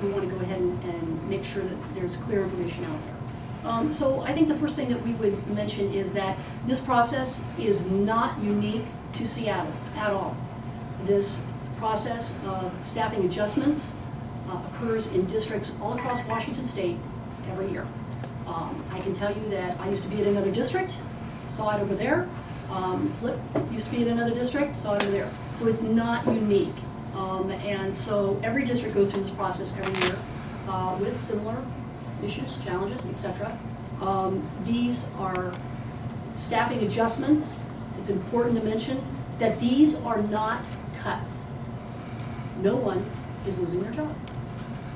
we want to go ahead and make sure that there's clear information out there. So I think the first thing that we would mention is that this process is not unique to Seattle at all. This process of staffing adjustments occurs in districts all across Washington State every year. I can tell you that I used to be in another district, saw it over there. Flip used to be in another district, saw it over there. So it's not unique. And so every district goes through this process every year with similar issues, challenges, etc. These are staffing adjustments. It's important to mention that these are not cuts. No one is losing their job.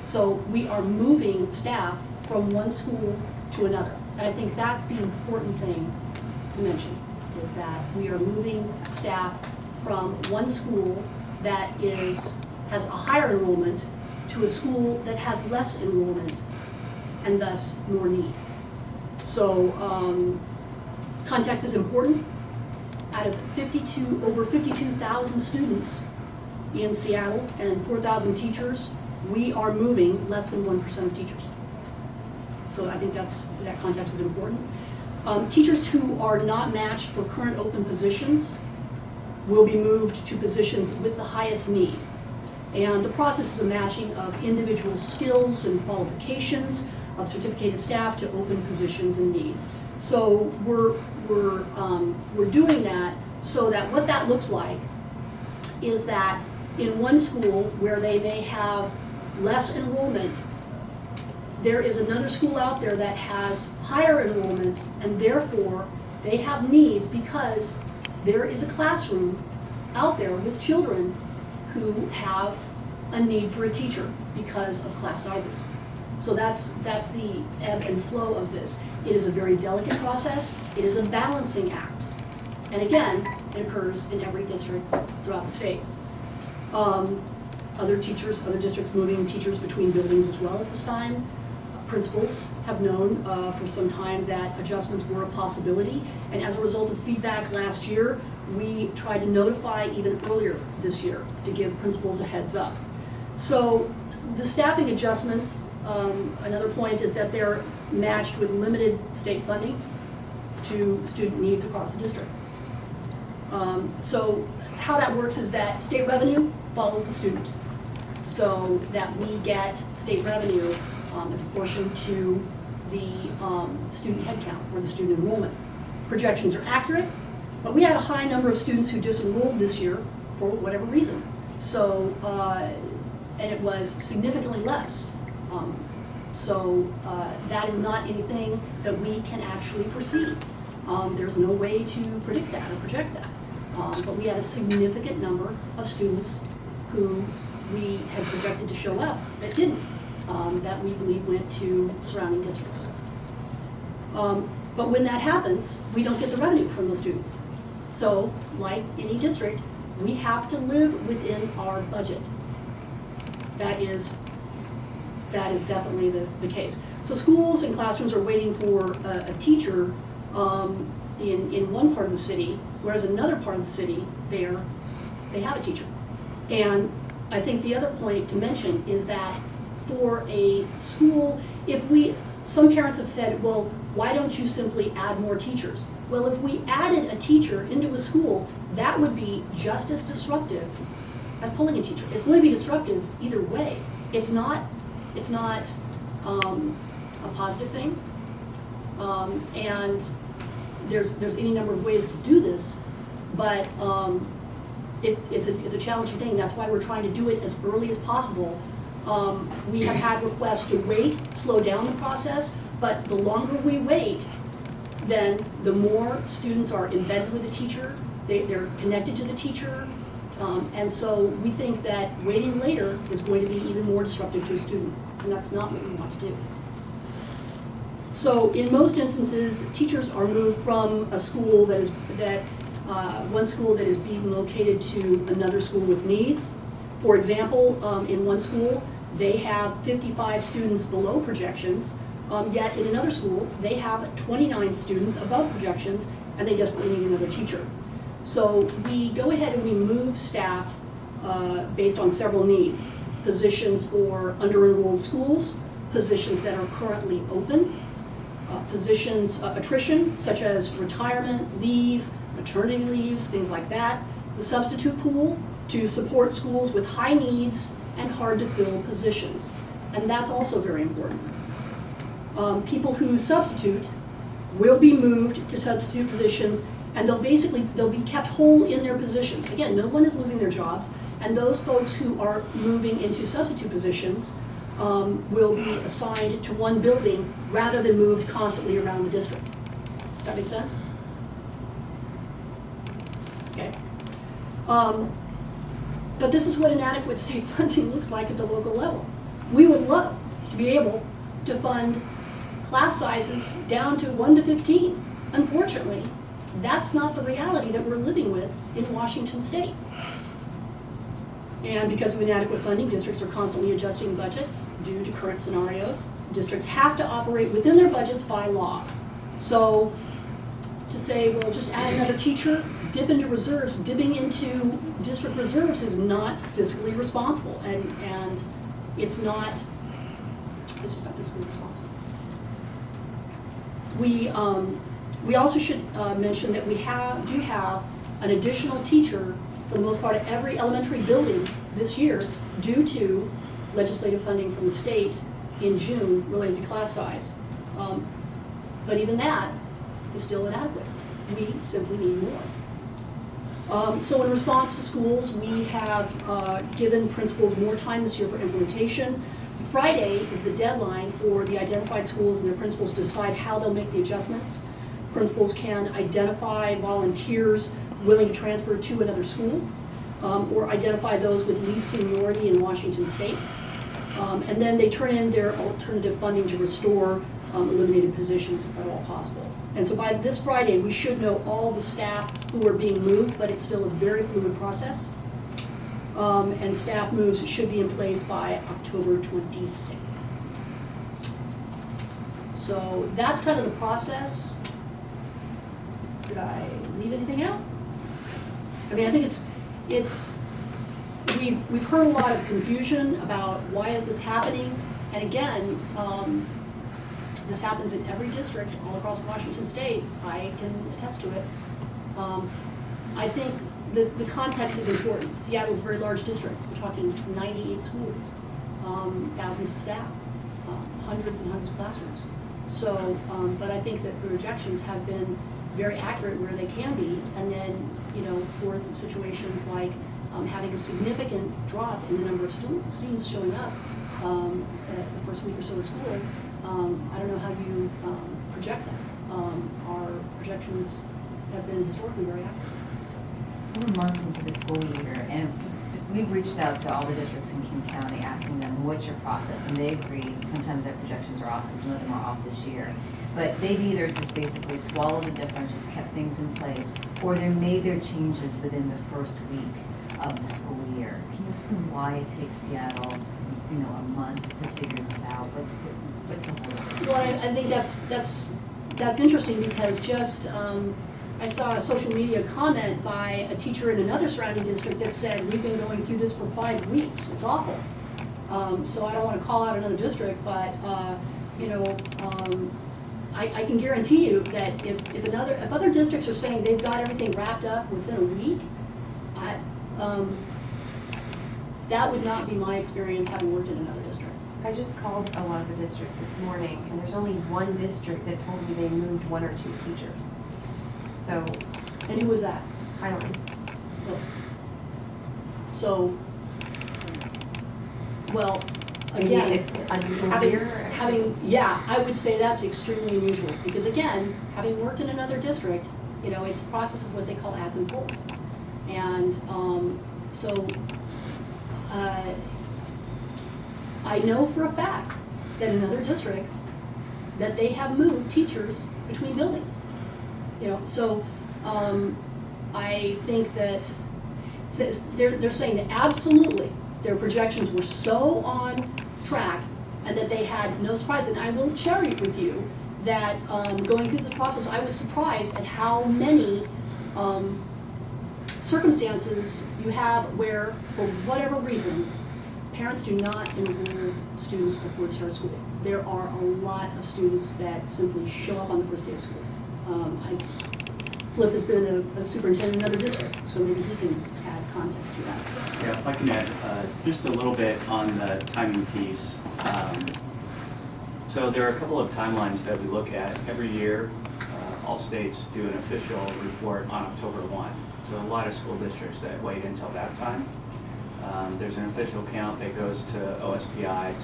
So we are moving staff from one school to another. And I think that's the important thing to mention, is that we are moving staff from one school that has a higher enrollment to a school that has less enrollment and thus more need. So context is important. Out of over 52,000 students in Seattle and 4,000 teachers, we are moving less than 1% of teachers. So I think that context is important. Teachers who are not matched for current open positions will be moved to positions with the highest need. And the process is a matching of individual skills and qualifications of certificated staff to open positions and needs. So we're doing that so that what that looks like is that in one school where they may have less enrollment, there is another school out there that has higher enrollment, and therefore they have needs because there is a classroom out there with children who have a need for a teacher because of class sizes. So that's the ebb and flow of this. It is a very delicate process. It is a balancing act. And again, it occurs in every district throughout the state. Other districts moving teachers between buildings as well at this time. Principals have known for some time that adjustments were a possibility, and as a result of feedback last year, we tried to notify even earlier this year to give principals a heads up. So the staffing adjustments, another point is that they're matched with limited state funding to student needs across the district. So how that works is that state revenue follows the student, so that we get state revenue as a portion to the student headcount or the student enrollment. Projections are accurate, but we had a high number of students who disenrolled this year for whatever reason. So, and it was significantly less. That is not anything that we can actually foresee. There's no way to predict that or project that. But we had a significant number of students who we had projected to show up that didn't. That we believe went to surrounding districts. But when that happens, we don't get the revenue from those students. So, like any district, we have to live within our budget. That is definitely the case. So schools and classrooms are waiting for a teacher in one part of the city, whereas another part of the city, they have a teacher. And I think the other point to mention is that for a school, some parents have said, well, why don't you simply add more teachers? Well, if we added a teacher into a school, that would be just as disruptive as pulling a teacher. It's going to be disruptive either way. It's not a positive thing. And there's any number of ways to do this, but it's a challenging thing. That's why we're trying to do it as early as possible. We have had requests to wait, slow down the process, but the longer we wait, then the more students are embedded with the teacher, they're connected to the teacher, and so we think that waiting later is going to be even more disruptive to a student, and that's not what we want to do. So in most instances, teachers are moved from a school one school that is being located to another school with needs. For example, in one school, they have 55 students below projections, yet in another school, they have 29 students above projections, and they desperately need another teacher. So we go ahead and we move staff based on several needs. positions for under-enrolled schools, positions that are currently open, positions, attrition, such as retirement, leave, maternity leaves, things like that. The substitute pool to support schools with high needs and hard-to-fill positions. And that's also very important. People who substitute will be moved to substitute positions, and they'll be kept whole in their positions. Again, no one is losing their jobs, and those folks who are moving into substitute positions will be assigned to one building rather than moved constantly around the district. Does that make sense? Okay. But this is what inadequate state funding looks like at the local level. We would love to be able to fund class sizes down to 1 to 15. Unfortunately, that's not the reality that we're living with in Washington State. And because of inadequate funding, districts are constantly adjusting budgets due to current scenarios. Districts have to operate within their budgets by law. So to say, well, just add another teacher, dip into reserves, dipping into district reserves is not fiscally responsible, and it's just not fiscally responsible. We also should mention that we do have an additional teacher for the most part at every elementary building this year due to legislative funding from the state in June related to class size. But even that is still inadequate. We simply need more. So in response to schools, we have given principals more time this year for implementation. Friday is the deadline for the identified schools and their principals to decide how they'll make the adjustments. Principals can identify volunteers willing to transfer to another school, or identify those with least seniority in Washington State. And then they turn in their alternative funding to restore eliminated positions if at all possible. And so by this Friday, we should know all the staff who are being moved, but it's still a very fluid process. And staff moves should be in place by October 26th. So that's kind of the process. Did I leave anything out? I mean, I think we've heard a lot of confusion about why is this happening, and again, this happens in every district all across Washington State. I can attest to it. I think the context is important. Seattle is a very large district. We're talking 98 schools, thousands of staff, hundreds and hundreds of classrooms. So, but I think that the projections have been very accurate where they can be, and then, for situations like having a significant drop in the number of students showing up at the first week or so of school, I don't know how you project that. Our projections have been historically very accurate. We're a month into the school year, and we've reached out to all the districts in King County asking them, what's your process? And they agree, sometimes their projections are off, and some of them are off this year. But they've either just basically swallowed the difference, just kept things in place, or they made their changes within the first week of the school year. Can you explain why it takes Seattle, a month to figure this out? What's the whole? Well, I think that's interesting because just I saw a social media comment by a teacher in another surrounding district that said, we've been going through this for 5 weeks. It's awful. So I don't want to call out another district, but I can guarantee you that if other districts are saying they've got everything wrapped up within a week, that would not be my experience having worked in another district. I just called a lot of the districts this morning, and there's only one district that told me they moved 1 or 2 teachers. So. And who was that? Highline. So, well, Maybe again, unusual year. I would say that's extremely unusual because again, having worked in another district, it's a process of what they call adds and pulls, and so I know for a fact that in other districts that they have moved teachers between buildings. So I think that they're saying that absolutely their projections were so on track and that they had no surprise. And I will share it with you that going through the process, I was surprised at how many circumstances you have where, for whatever reason, parents do not enroll students before the start of school. There are a lot of students that simply show up on the first day of school. Flip has been a superintendent in another district, so maybe he can add context to that. Yeah, if I can add just a little bit on the timing piece. So there are a couple of timelines that we look at. Every year, all states do an official report on October 1. So a lot of school districts that wait until that time. There's an official count that goes to OSPI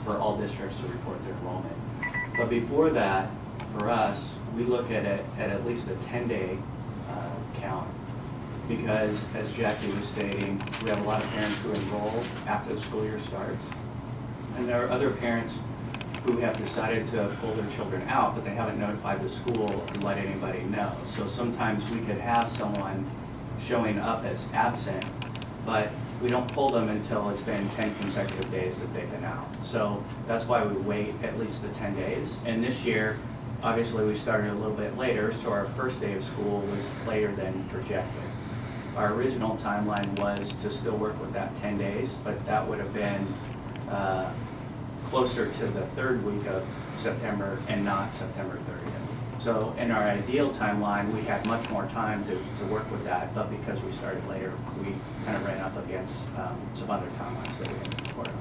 for all districts to report their enrollment. But before that, for us, we look at it at least a 10-day count, because as Jacque was stating, we have a lot of parents who enroll after the school year starts. And there are other parents who have decided to pull their children out, but they haven't notified the school or let anybody know. So sometimes we could have someone showing up as absent, but we don't pull them until it's been 10 consecutive days that they've been out. So that's why we wait at least the 10 days. And this year, obviously, we started a little bit later, so our first day of school was later than projected. Our original timeline was to still work with that 10 days, but that would have been closer to the third week of September and not September 30th. So in our ideal timeline, we had much more time to work with that, but because we started later, we kind of ran up against some other timelines that we had to report on.